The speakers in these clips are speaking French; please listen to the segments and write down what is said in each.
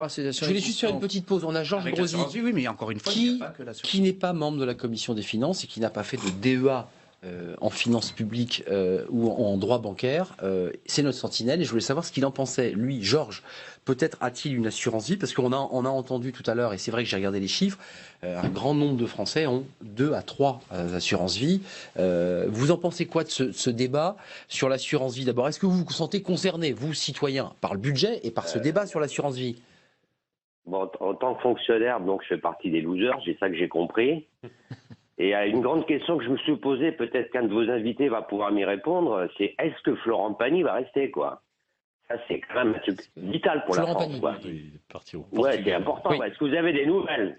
Je voulais juste faire une petite pause. On a Georges Brosi, oui, mais encore une fois, il n'y a pas que l'assurance. qui n'est pas membre de la commission des finances et qui n'a pas fait de DEA en finances publiques ou en droit bancaire. C'est notre sentinelle et je voulais savoir ce qu'il en pensait. Lui, Georges, peut-être a-t-il une assurance vie, parce qu'on a entendu tout à l'heure, et c'est vrai que j'ai regardé les chiffres, un grand nombre de Français ont 2 à 3 assurances vie. Vous en pensez quoi de ce débat sur l'assurance vie d'abord? Est-ce que vous vous sentez concerné, vous, citoyens, par le budget et par ce débat sur l'assurance vie? Bon, en tant que fonctionnaire, donc je fais partie des losers, c'est ça que j'ai compris. Et une grande question que je me suis posée, peut-être qu'un de vos invités va pouvoir m'y répondre, c'est est-ce que Florent Pagny va rester, quoi? Ça, c'est quand même un truc vital pour Florent la France, Pagny, quoi. oui. C'est important. Oui. Est-ce que vous avez des nouvelles?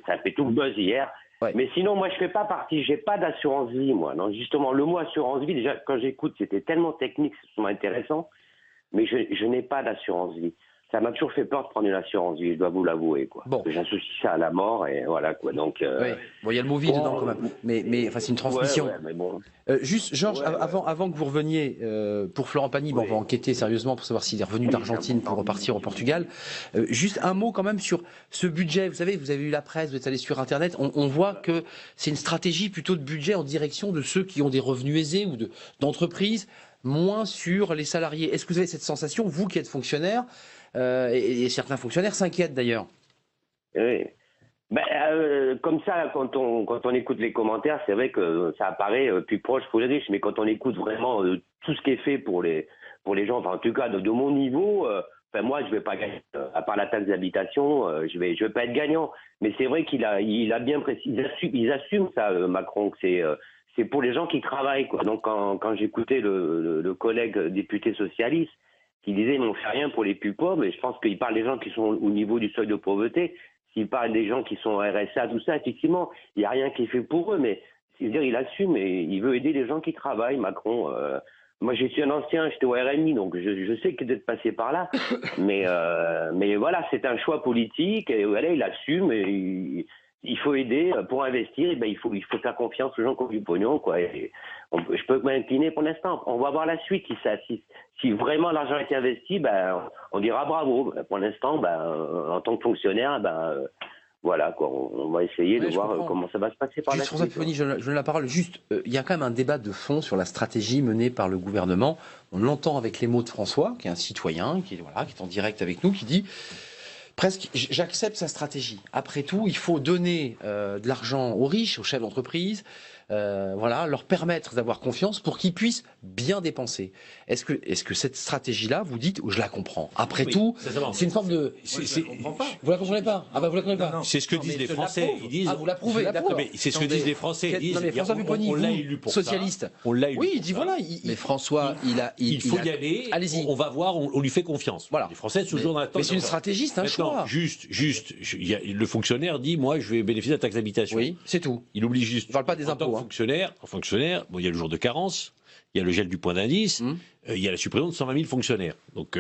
Ça fait tout le buzz hier. Ouais. Mais sinon, moi, je fais pas partie, j'ai pas d'assurance vie, moi. Non, justement, le mot assurance vie, déjà, quand j'écoute, c'était tellement technique, c'est souvent intéressant, mais je n'ai pas d'assurance vie. Ça m'a toujours fait peur de prendre une assurance vie, je dois vous l'avouer, quoi. Bon. J'associe ça à la mort et voilà, quoi. Donc, Oui. Bon, il y a le mot vie dedans quand même, mais enfin, c'est une transmission. Ouais, mais bon. Juste, Georges, avant que vous reveniez pour Florent Pagny, on va enquêter sérieusement pour savoir s'il est revenu d'Argentine pour repartir au Portugal. Juste un mot quand même sur ce budget. Vous savez, vous avez eu la presse, vous êtes allé sur Internet. On voit que c'est une stratégie plutôt de budget en direction de ceux qui ont des revenus aisés ou d'entreprises, moins sur les salariés. Est-ce que vous avez cette sensation, vous qui êtes fonctionnaire, et certains fonctionnaires s'inquiètent d'ailleurs? Oui. Comme ça, quand on écoute les commentaires, c'est vrai que ça apparaît plus proche pour les riches, mais quand on écoute vraiment tout ce qui est fait pour les gens, enfin en tout cas de mon niveau, moi je vais pas gagner, à part la taxe d'habitation, je vais pas être gagnant. Mais c'est vrai qu'il a bien précisé, ils assument ça, Macron, que c'est pour les gens qui travaillent, quoi. Donc quand j'écoutais le collègue député socialiste qui disait ils n'ont fait rien pour les plus pauvres, et je pense qu'il parle des gens qui sont au niveau du seuil de pauvreté. S'il parle des gens qui sont RSA, tout ça, effectivement, il n'y a rien qui est fait pour eux, mais c'est-à-dire il assume et il veut aider les gens qui travaillent, Macron. Moi, je suis un ancien, j'étais au RMI, donc je sais que d'être passé par là, mais voilà, c'est un choix politique, et voilà, il assume, et il faut aider pour investir, et il faut faire confiance aux gens qui ont du pognon, quoi. Et je peux m'incliner pour l'instant. On va voir la suite. Si vraiment l'argent est investi, on dira bravo. Pour l'instant, en tant que fonctionnaire, voilà, quoi. On va essayer de voir comment ça va se passer par la suite. François Pupponi, je donne la parole. Juste, il y a quand même un débat de fond sur la stratégie menée par le gouvernement. On l'entend avec les mots de François, qui est un citoyen, qui est en direct avec nous, qui dit presque, j'accepte sa stratégie. Après tout, il faut donner de l'argent aux riches, aux chefs d'entreprise, leur permettre d'avoir confiance pour qu'ils puissent bien dépenser. Est-ce que cette stratégie-là, vous dites, je la comprends. Après tout, c'est une forme de... Vous la comprenez pas? Ah vous la comprenez pas? C'est ce que disent les Français. Ils disent... vous l'approuvez, d'accord. Mais c'est ce que disent les Français. Ils disent, non mais François Pupponi, on l'a élu pour socialiste. Ça. On l'a élu. Oui, il dit voilà. Mais François, il faut y aller. Allez-y. On va voir, on lui fait confiance. Voilà. Les Français sont toujours dans l'attente. Mais c'est une stratégie, c'est un choix. Le fonctionnaire dit, moi, je vais bénéficier de la taxe d'habitation. Oui, c'est tout. Il oublie juste. Je ne parle pas des impôts. Fonctionnaire, il y a le jour de carence, il y a le gel du point d'indice, il y a la suppression de 120 000 fonctionnaires. Donc,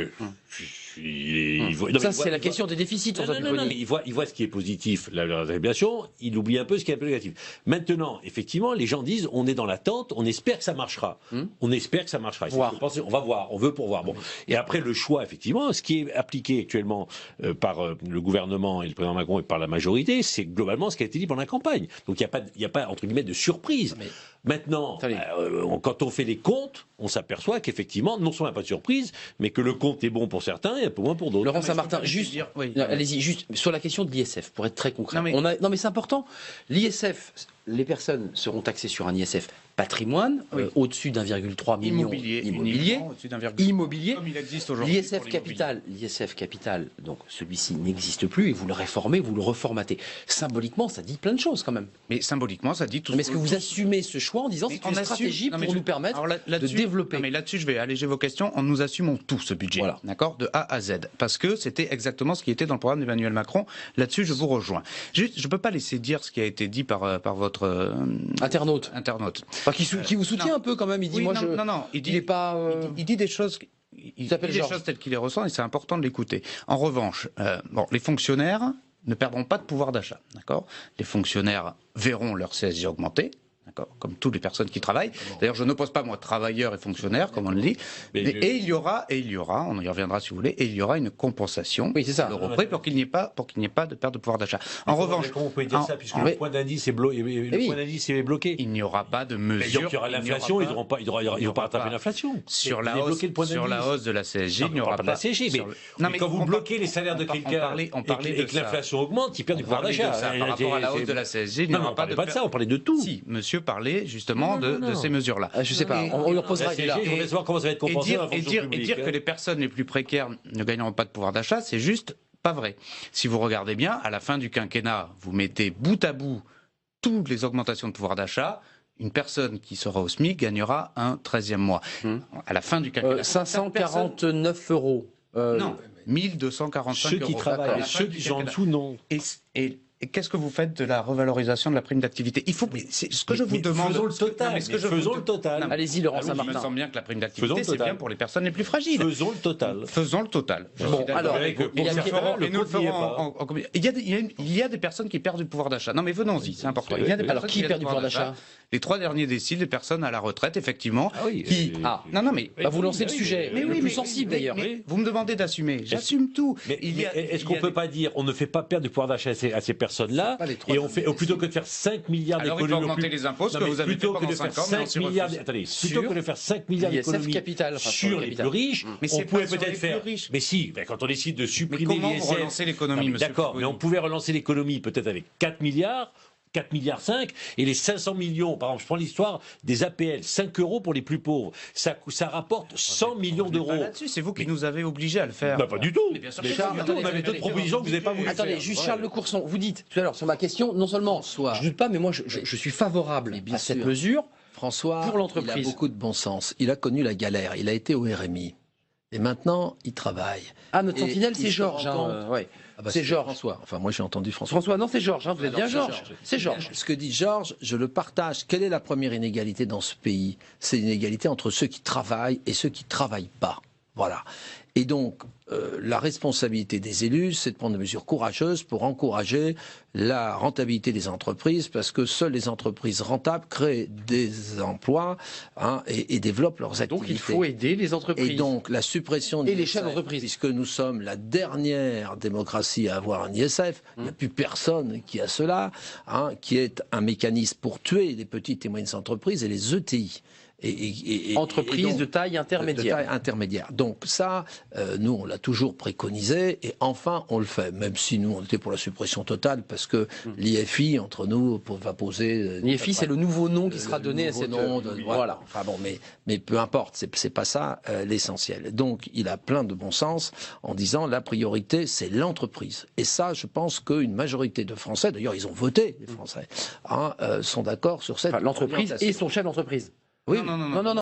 ça, c'est la question des déficits. Non, mais il voit ce qui est positif, la réhabilitation, il oublie un peu ce qui est un peu négatif. Maintenant, effectivement, les gens disent, on est dans l'attente, on espère que ça marchera. On espère que ça marchera. On va voir, on veut pourvoir. Bon. Et après, le choix, effectivement, ce qui est appliqué actuellement par le gouvernement et le président Macron et par la majorité, c'est globalement ce qui a été dit pendant la campagne. Donc, il n'y a pas, entre guillemets, de surprise. Mais... Maintenant, quand on fait les comptes, on s'aperçoit qu'effectivement, non seulement il n'y a pas de surprise, mais que le compte est bon pour certains et un peu moins pour d'autres. Laurent Saint-Martin, juste, allez-y, juste sur la question de l'ISF, pour être très concret. Non mais c'est important. L'ISF, les personnes seront taxées sur un ISF patrimoine, au-dessus d'1,3 million immobilier. Comme il existe aujourd'hui. L'ISF capital, donc celui-ci n'existe plus et vous le réformez, vous le reformatez. Symboliquement, ça dit plein de choses quand même. Mais symboliquement, ça dit tout. Mais est-ce que vous assumez ce choix en disant c'est une stratégie pour nous permettre de développer? Non mais là-dessus, je vais alléger vos questions. Nous assumons tout ce budget, d'accord, de A à Z, parce que c'était exactement ce qui était dans le programme d'Emmanuel Macron. Là-dessus, je vous rejoins. Juste, je peux pas laisser dire ce qui a été dit par votre internaute. Qui vous soutient un peu quand même. Il dit il dit des choses. Il dit des choses telles qu'il les ressent et c'est important de l'écouter. En revanche, les fonctionnaires ne perdront pas de pouvoir d'achat, d'accord. Les fonctionnaires verront leur CSG augmenter. comme toutes les personnes qui travaillent. D'ailleurs, je n'oppose pas, moi, travailleurs et fonctionnaires, comme on le dit. Et il y aura, on y reviendra si vous voulez, et il y aura une compensation de l'euro près pour qu'il n'y ait pas de perte de pouvoir d'achat. En revanche, comment on peut dire ça, puisque le point d'indice est bloqué. Il n'y aura pas de mesure. Il y aura l'inflation, ils n'auront pas rattraper l'inflation. Sur la hausse de la CSG, il n'y aura pas de la CSG. Mais quand vous bloquez les salaires de quelqu'un et que l'inflation augmente, il perd du pouvoir d'achat. Par rapport à la hausse de la CSG, il n'y aura pas de ça, on parlait de tout. Si, monsieur parlait justement de ces mesures-là. Je sais pas, on leur posera. Je voudrais savoir comment ça va être compensé dans la fonction publique. Et dire que les personnes les plus précaires ne gagneront pas de pouvoir d'achat, c'est juste pas vrai. Si vous regardez bien, à la fin du quinquennat, vous mettez bout à bout toutes les augmentations de pouvoir d'achat, une personne qui sera au SMIC gagnera un 13e mois. À la fin du quinquennat. 549 euros. Non, 1245 euros. Ceux qui travaillent, ceux qui sont en dessous, non. Et qu'est-ce que vous faites de la revalorisation de la prime d'activité? Il faut. C'est ce que je vous demande. Faisons le total. Faisons le total. Allez-y, Laurent Saint-Martin. Il me semble bien que la prime d'activité, c'est bien pour les personnes les plus fragiles. Faisons le total. Faisons le total. Bon, alors, il y a des personnes qui perdent du pouvoir d'achat. Non, mais venons-y, c'est important. Alors, qui perd du pouvoir d'achat? Les 3 derniers déciles, les personnes à la retraite, effectivement. Non, mais vous lancez le sujet, le plus sensible d'ailleurs. Vous me demandez d'assumer. J'assume tout. Est-ce qu'on peut pas dire, on ne fait pas perdre du pouvoir d'achat à ces personnes-là, et on fait, plutôt que de faire 5 milliards d'économies. Alors il faut augmenter les impôts, ce que vous avez fait pendant 5 ans, plutôt que de faire 5 milliards d'économies sur les plus riches, on pouvait peut-être faire. Mais si, quand on décide de supprimer l'ISF. Comment vous relancez l'économie, monsieur? D'accord, mais on pouvait relancer l'économie peut-être avec 4 milliards. 4 milliards 5 et les 500 millions, par exemple, je prends l'histoire des APL, 5 euros pour les plus pauvres, ça rapporte 100 millions d'euros. Là-dessus, c'est vous qui nous avez obligés à le faire. Pas du tout. Mais bien sûr, on avait d'autres propositions que vous n'avez pas voulu faire. Attendez, juste Charles Lecourson, vous dites tout à l'heure sur ma question, non seulement, je doute pas, mais moi je suis favorable à cette mesure. François, pour l'entreprise. Il a beaucoup de bon sens. Il a connu la galère. Il a été au RMI. Et maintenant, il travaille. Ah, notre sentinelle, c'est Georges. C'est Georges. François. Enfin, moi, j'ai entendu François. François, non, c'est Georges. Vous êtes bien Georges. C'est Georges. Ce que dit Georges, je le partage. Quelle est la première inégalité dans ce pays? C'est l'inégalité entre ceux qui travaillent et ceux qui ne travaillent pas. Voilà. Et donc, la responsabilité des élus, c'est de prendre des mesures courageuses pour encourager la rentabilité des entreprises, parce que seules les entreprises rentables créent des emplois et développent leurs activités. Donc, il faut aider les entreprises. Et donc, la suppression de les chefs d'entreprise. Puisque nous sommes la dernière démocratie à avoir un ISF, il n'y a plus personne qui a cela, qui est un mécanisme pour tuer les petites et moyennes entreprises et les ETI. Entreprises de taille intermédiaire. Donc ça, nous, on l'a toujours préconisé, et enfin, on le fait, même si nous, on était pour la suppression totale, parce que l'IFI, entre nous, va poser... L'IFI, c'est le nouveau nom qui sera donné à cette... Voilà. Enfin bon, mais peu importe, c'est pas ça l'essentiel. Donc, il a plein de bon sens en disant, la priorité, c'est l'entreprise. Et ça, je pense qu'une majorité de Français, d'ailleurs, ils ont voté, les Français, sont d'accord sur cette... L'entreprise et son chef d'entreprise. Oui. Non.